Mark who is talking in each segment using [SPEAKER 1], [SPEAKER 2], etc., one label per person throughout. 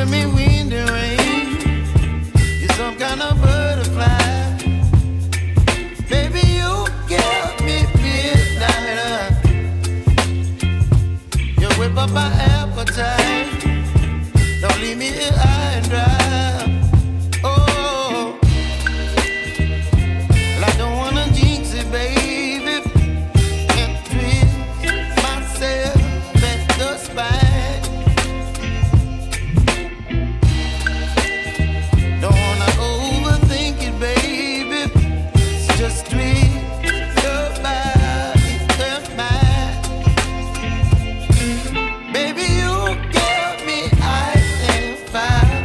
[SPEAKER 1] giving me wind and rain. You're some kind of butterfly. Baby, you give me midnight. You whip up my appetite. Don't leave me here high and dry. Oh, well, I don't wanna jinx it, baby, and twist myself at the spine. Don't wanna overthink it, baby. It's just twist your body and mine. Baby, you give me ice and fire.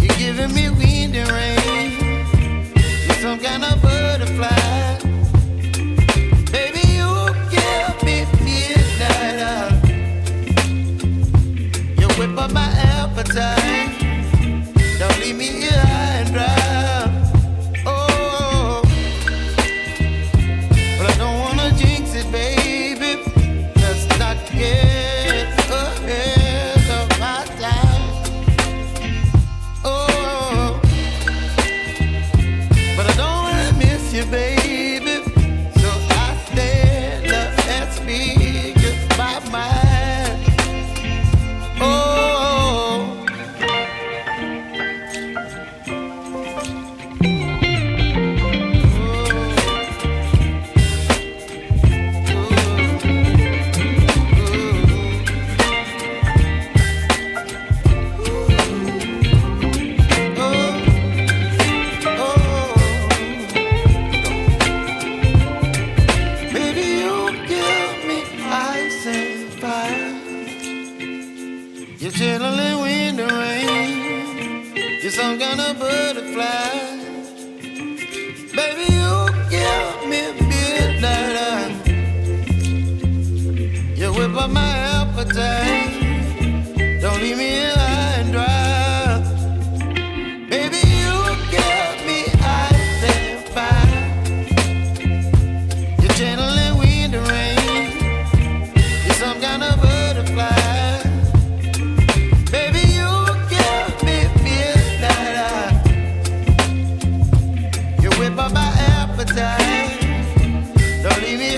[SPEAKER 1] You're giving me wind and rain. You're some kind of butterfly. Baby, you give me midnight. You whip up my appetite. Don't leave me here high and dry. Oh, but I don't wanna jinx it, baby. Let's not get ahead of my time. Oh, but I don't wanna miss you, baby. So I stand up and speak my mind. Oh. Baby, you give me ice and fire. You're chilling wind and rain. You're some kind of butterfly. Baby, you give me midnight. You whip up my appetite. Don't leave me here high and dry. Baby, you give me ice and fire. You're channeling wind and rain. You're some kind of butterfly. Baby, you give me midnight. You whip up my appetite.